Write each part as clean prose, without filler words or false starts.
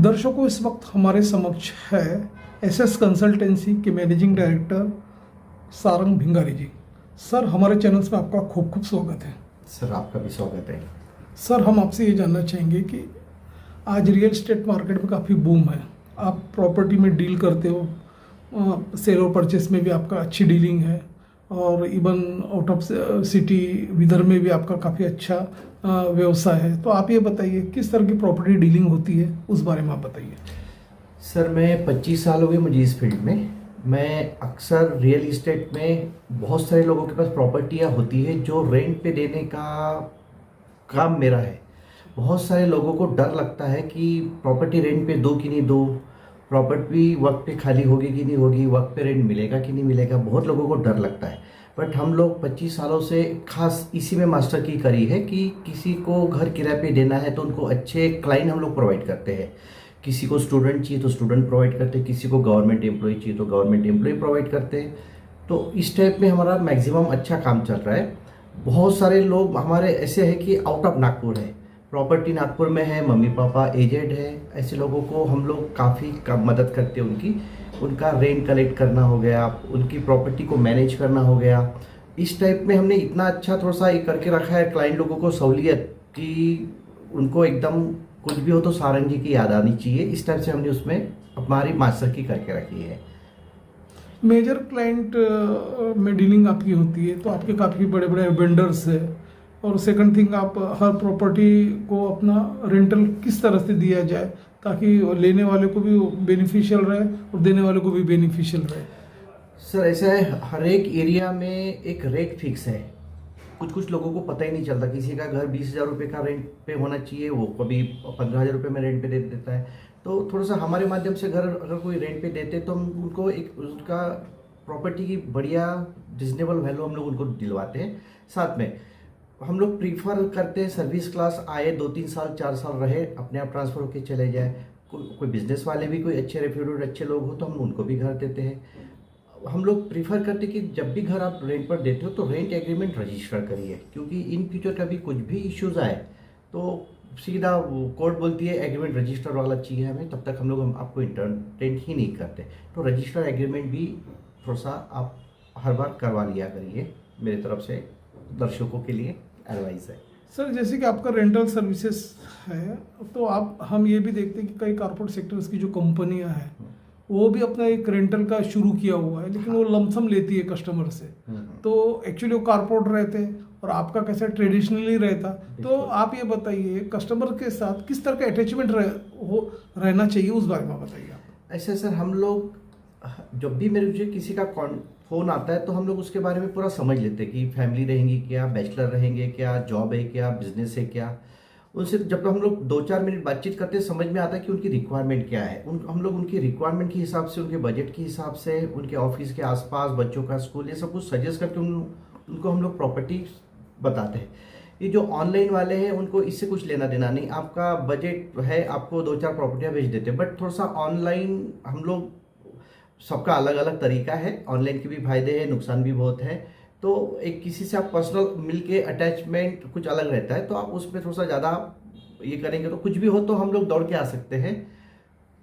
दर्शकों, इस वक्त हमारे समक्ष है एसएस कंसल्टेंसी के मैनेजिंग डायरेक्टर सारंग भिंगारी जी। सर, हमारे चैनल्स में आपका खूब खूब स्वागत है। सर, आपका भी स्वागत है। सर, हम आपसे ये जानना चाहेंगे कि आज रियल एस्टेट मार्केट में काफ़ी बूम है। आप प्रॉपर्टी में डील करते हो, सेल और परचेस में भी आपका अच्छी डीलिंग है, और even out of city Vidarbha में भी आपका काफ़ी अच्छा व्यवसाय है। तो आप ये बताइए किस तरह की प्रॉपर्टी डीलिंग होती है, उस बारे में आप बताइए। सर, मैं 25 साल हो गए मुझे इस फील्ड में। मैं अक्सर रियल इस्टेट में बहुत सारे लोगों के पास प्रॉपर्टियां होती है जो रेंट पे देने का काम मेरा है। बहुत सारे लोगों को डर लगता है कि प्रॉपर्टी रेंट पे दो कि नहीं दो, प्रॉपर्टी वक्त पे खाली होगी कि नहीं होगी, वक्त पे रेंट मिलेगा कि नहीं मिलेगा, बहुत लोगों को डर लगता है। बट हम लोग 25 सालों से खास इसी में मास्टर की करी है कि किसी को घर किराए पे देना है तो उनको अच्छे क्लाइंट हम लोग प्रोवाइड करते हैं। किसी को स्टूडेंट चाहिए तो स्टूडेंट प्रोवाइड करते हैं, किसी को गवर्नमेंट एम्प्लॉय चाहिए तो गवर्नमेंट एम्प्लॉय प्रोवाइड करते हैं। तो इस टाइप में हमारा मैक्सिमम अच्छा काम चल रहा है। बहुत सारे लोग हमारे ऐसे हैं कि आउट ऑफ नागपुर है, प्रॉपर्टी नागपुर में है, मम्मी पापा एजेड है, ऐसे लोगों को हम लोग काफ़ी मदद करते हैं। उनका रेंट कलेक्ट करना हो गया, उनकी प्रॉपर्टी को मैनेज करना हो गया। इस टाइप में हमने इतना अच्छा थोड़ा सा ये करके रखा है क्लाइंट लोगों को सहूलियत कि उनको एकदम कुछ भी हो तो सारंग जी की याद आनी चाहिए। इस टाइप से हमने उसमें हमारी मास्टर की करके रखी है। मेजर क्लाइंट में डीलिंग आपकी होती है तो आपके काफ़ी बड़े बड़े वेंडर्स है, और सेकंड थिंग, आप हर प्रॉपर्टी को अपना रेंटल किस तरह से दिया जाए ताकि लेने वाले को भी बेनिफिशियल रहे और देने वाले को भी बेनिफिशियल रहे। सर, ऐसा है, हर एक एरिया में एक रेट फिक्स है। कुछ लोगों को पता ही नहीं चलता। किसी का घर 20,000 रुपये का रेंट पे होना चाहिए, वो कभी 15,000 रुपये में रेंट पे दे देता है। तो थोड़ा सा हमारे माध्यम से घर अगर कोई रेंट पे देते तो हम उनको एक उसका प्रॉपर्टी की बढ़िया रिजनेबल वैल्यू हम लोग उनको दिलवाते हैं। साथ में हम लोग प्रीफर करते हैं सर्विस क्लास आए, 2-3 साल 4 साल रहे, अपने आप ट्रांसफ़र होकर चले जाए। कोई बिजनेस वाले भी कोई अच्छे रेप्यूटेड अच्छे लोग हो तो हम उनको भी घर देते हैं। हम लोग प्रीफर करते कि जब भी घर आप रेंट पर देते हो तो रेंट एग्रीमेंट रजिस्टर करिए, क्योंकि इन फ्यूचर कभी कुछ भी इश्यूज़ आए तो सीधा कोर्ट बोलती है एग्रीमेंट रजिस्टर वाला चाहिए हमें, तब तक हम आपको इंटरटेंट ही नहीं करते। तो रजिस्टर एग्रीमेंट भी थोड़ा सा आप हर बार करवा लिया करिए, मेरी तरफ से दर्शकों के लिए एडवाइस है। सर, जैसे कि आपका रेंटल सर्विसेज है तो हम ये भी देखते हैं कि कई कॉर्पोरेट सेक्टर्स की जो कंपनियां हैं वो भी अपना एक रेंटल का शुरू किया हुआ है, लेकिन वो लमसम लेती है कस्टमर से। तो एक्चुअली वो कॉर्पोरेट रहते हैं और आपका कैसा ट्रेडिशनली रहता। तो आप ये बताइए कस्टमर के साथ किस तरह का अटैचमेंट रहना चाहिए, उस बारे में बताइए आप। ऐसे सर, हम लोग जब भी मेरे किसी का फ़ोन आता है तो हम लोग उसके बारे में पूरा समझ लेते हैं कि फैमिली रहेंगी क्या, बैचलर रहेंगे क्या, जॉब है क्या, बिजनेस है क्या। उनसे जब हम लोग 2-4 मिनट बातचीत करते हैं समझ में आता है कि उनकी रिक्वायरमेंट क्या है। हम लोग उनकी रिक्वायरमेंट के हिसाब से, उनके बजट के हिसाब से, उनके ऑफिस के आसपास, बच्चों का स्कूल, ये सब कुछ सजेस्ट करके उनको हम लोग प्रॉपर्टी बताते हैं। ये जो ऑनलाइन वाले हैं उनको इससे कुछ लेना देना नहीं, आपका बजट है, आपको 2-4 प्रॉपर्टियाँ भेज देते हैं। बट थोड़ा सा ऑनलाइन हम लोग, सबका अलग अलग तरीका है, ऑनलाइन के भी फायदे हैं, नुकसान भी बहुत है। तो एक किसी से आप पर्सनल मिलके अटैचमेंट कुछ अलग रहता है, तो आप उस पर थोड़ा सा ज़्यादा ये करेंगे तो कुछ भी हो तो हम लोग दौड़ के आ सकते हैं।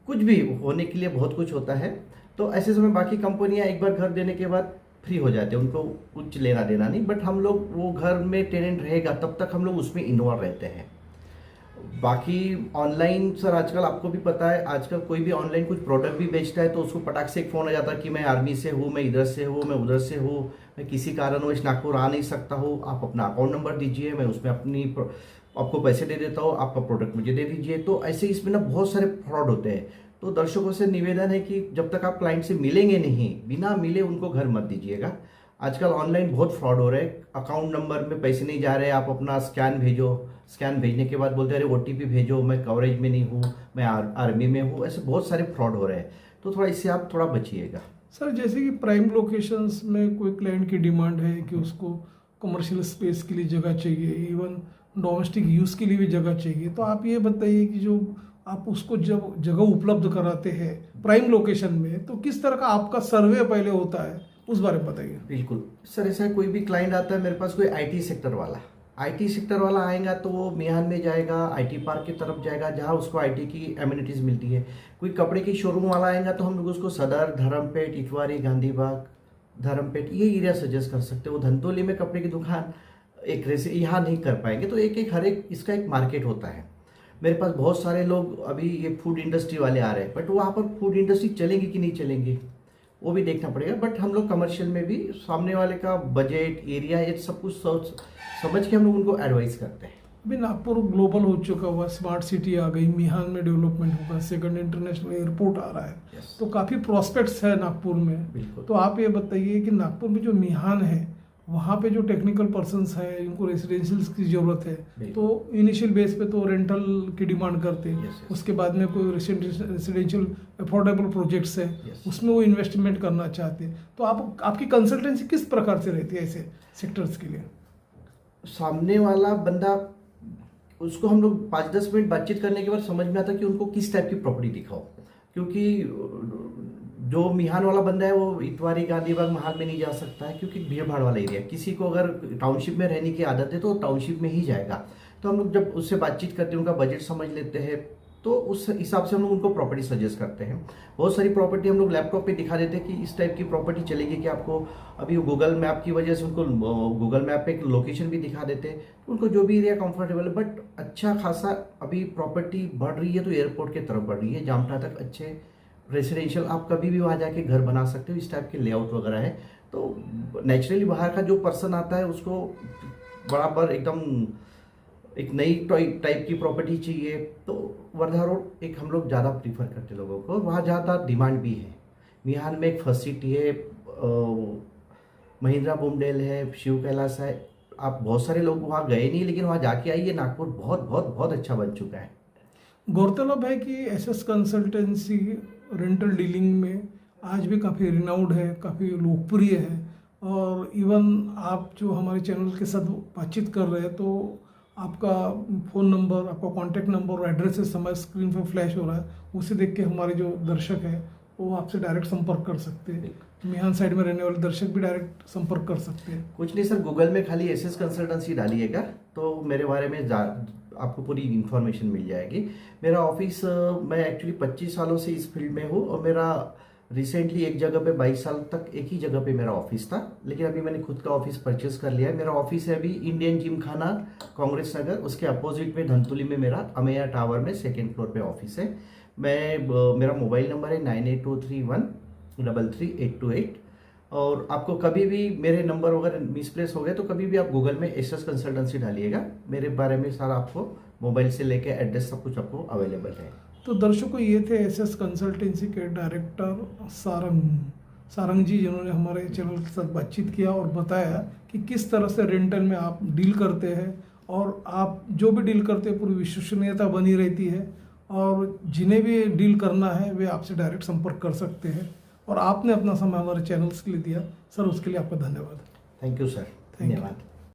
कुछ भी होने के लिए बहुत कुछ होता है। तो ऐसे समय बाकी कंपनियां एक बार घर देने के बाद फ्री हो जाते हैं, उनको कुछ लेना देना नहीं। बट हम लोग, वो घर में टेनेंट रहेगा तब तक हम लोग उसमें इन्वॉल्व रहते हैं। बाकी ऑनलाइन सर, आजकल आपको भी पता है, आजकल कोई भी ऑनलाइन कुछ प्रोडक्ट भी बेचता है तो उसको पटाख से एक फ़ोन आ जाता है कि मैं आर्मी से हूँ, मैं इधर से हूँ, मैं उधर से हूँ, मैं किसी कारणवश नागपुर आ नहीं सकता हूँ, आप अपना अकाउंट नंबर दीजिए, मैं उसमें आपको पैसे दे देता हूँ, आपका प्रोडक्ट मुझे दे दीजिए। तो ऐसे इसमें ना बहुत सारे फ्रॉड होते हैं। तो दर्शकों से निवेदन है कि जब तक आप क्लाइंट से मिलेंगे नहीं, बिना मिले उनको घर मत दीजिएगा। आजकल ऑनलाइन बहुत फ्रॉड हो रहे हैं, अकाउंट नंबर में पैसे नहीं जा रहे, आप अपना स्कैन भेजो, स्कैन भेजने के बाद बोलते हैं अरे OTP भेजो, मैं कवरेज में नहीं हूँ, मैं आर्मी में हूँ। ऐसे बहुत सारे फ्रॉड हो रहे हैं, तो थोड़ा इससे आप थोड़ा बचिएगा। सर, जैसे कि प्राइम लोकेशंस में कोई क्लाइंट की डिमांड है कि उसको कमर्शियल स्पेस के लिए जगह चाहिए, इवन डोमेस्टिक यूज़ के लिए भी जगह चाहिए, तो आप ये बताइए कि जो आप उसको जब जगह उपलब्ध कराते हैं प्राइम लोकेशन में तो किस तरह का आपका सर्वे पहले होता है, उस बारे में बताइए। बिल्कुल सर, ऐसा कोई भी क्लाइंट आता है मेरे पास, कोई IT सेक्टर वाला, आईटी सेक्टर वाला आएगा तो वो मियान में जाएगा, आईटी पार्क की तरफ जाएगा जहाँ उसको आईटी की एमिनिटीज़ मिलती है। कोई कपड़े की शोरूम वाला आएगा तो हम लोग उसको सदर, धर्मपेट, इतवारी, गांधी बाग, धर्मपेट ये एरिया सजेस्ट कर सकते हो। वो धंतोली में कपड़े की दुकान एक रेसे यहाँ नहीं कर पाएंगे। तो एक एक हर एक इसका एक मार्केट होता है। मेरे पास बहुत सारे लोग अभी ये फूड इंडस्ट्री वाले आ रहे हैं, बट वहाँ पर फूड इंडस्ट्री चलेगी कि नहीं चलेंगी वो भी देखना पड़ेगा। बट हम लोग कमर्शियल में भी सामने वाले का बजट, एरिया, ये सब कुछ समझ के हम लोग उनको एडवाइस करते हैं। अभी नागपुर ग्लोबल हो चुका हुआ, स्मार्ट सिटी आ गई, मिहान में डेवलपमेंट होगा, सेकंड इंटरनेशनल एयरपोर्ट आ रहा है। Yes. तो काफ़ी प्रॉस्पेक्ट्स है नागपुर में। बिल्कुल। तो आप ये बताइए कि नागपुर में जो मिहान है वहाँ पे जो टेक्निकल पर्सन्स हैं जिनको रेसिडेंशियल्स की ज़रूरत है, तो इनिशियल बेस पे तो रेंटल की डिमांड करते हैं। Yes. उसके बाद में कोई रेसिडेंशियल अफोर्डेबल प्रोजेक्ट्स है, Yes. उसमें वो इन्वेस्टमेंट करना चाहते हैं। तो आपकी कंसल्टेंसी किस प्रकार से रहती है ऐसे सेक्टर्स के लिए? सामने वाला बंदा, उसको हम लोग 5-10 मिनट बातचीत करने के बाद समझ में आता कि उनको किस टाइप की प्रॉपर्टी दिखाओ। क्योंकि जो मिहान वाला बंदा है वो इतवारी, गांधीबाग, महाल में नहीं जा सकता है क्योंकि भीड़ भाड़ वाला एरिया। किसी को अगर टाउनशिप में रहने की आदत है तो टाउनशिप में ही जाएगा। तो हम लोग जब उससे बातचीत करते हैं, उनका बजट समझ लेते हैं, तो उस हिसाब से हम लोग उनको प्रॉपर्टी सजेस्ट करते हैं। बहुत सारी प्रॉपर्टी हम लोग लैपटॉप पे दिखा देते हैं कि इस टाइप की प्रॉपर्टी चलेगी कि आपको। अभी गूगल मैप की वजह से उनको गूगल मैप पे एक लोकेशन भी दिखा देते हैं, उनको जो भी एरिया कंफर्टेबल है। बट अच्छा खासा अभी प्रॉपर्टी बढ़ रही है तो एयरपोर्ट की तरफ बढ़ रही है। जामठा तक अच्छे रेसिडेंशियल आप कभी भी वहाँ जाके घर बना सकते हो, इस टाइप के लेआउट वगैरह है। तो नेचुरली बाहर का जो पर्सन आता है उसको बराबर एकदम एक नई टाइप की प्रॉपर्टी चाहिए, तो वर्धा रोड एक हम लोग ज़्यादा प्रीफर करते लोगों को। वहाँ ज़्यादा डिमांड भी है। मिहान में एक फर्स्ट सिटी है, महिंद्रा बूमडेल है, शिव कैलाश है। आप बहुत सारे लोग वहाँ गए नहीं, लेकिन वहाँ जाके आइए, नागपुर बहुत बहुत बहुत अच्छा बन चुका है। गौरतलब है कि एसएस कंसल्टेंसी रेंटल डीलिंग में आज भी काफ़ी रिनाउड है, काफ़ी लोकप्रिय है। और इवन आप जो हमारे चैनल के साथ बातचीत कर रहे हैं तो आपका फ़ोन नंबर, आपका कॉन्टैक्ट नंबर और एड्रेसेस हमारे स्क्रीन पर फ्लैश हो रहा है। उसे देख के हमारे जो दर्शक हैं वो आपसे डायरेक्ट संपर्क कर सकते हैं। मिहान साइड में रहने वाले दर्शक भी डायरेक्ट संपर्क कर सकते हैं। कुछ नहीं सर, गूगल में खाली एसएस कंसल्टेंसी डालिएगा तो मेरे बारे में आपको पूरी इन्फॉर्मेशन मिल जाएगी। मेरा ऑफिस, मैं एक्चुअली 25 सालों से इस फील्ड में हूँ और मेरा रिसेंटली एक जगह पे 22 साल तक एक ही जगह पे मेरा ऑफिस था, लेकिन अभी मैंने खुद का ऑफिस परचेस कर लिया है। मेरा ऑफिस है अभी इंडियन जिम खाना, कांग्रेस नगर, उसके अपोजिट में धंतुली में मेरा अमेया टावर में 2nd फ्लोर पे ऑफिस है। मेरा मोबाइल नंबर है 9823133828। और आपको कभी भी मेरे नंबर वगैरह मिसप्लेस हो गए तो कभी भी आप गूगल में एसएस कंसल्टेंसी डालिएगा, मेरे बारे में सारा आपको मोबाइल से लेके एड्रेस सब कुछ आपको अवेलेबल है। तो दर्शकों, ये थे एसएस कंसल्टेंसी के डायरेक्टर सारंग जी, जिन्होंने हमारे चैनल के साथ बातचीत किया और बताया कि किस तरह से रेंटल में आप डील करते हैं और आप जो भी डील करते हैं पूरी विश्वसनीयता बनी रहती है और जिन्हें भी डील करना है वे आपसे डायरेक्ट संपर्क कर सकते हैं। और आपने अपना समय हमारे चैनल्स के लिए दिया सर, उसके लिए आपका धन्यवाद। थैंक यू सर, धन्यवाद।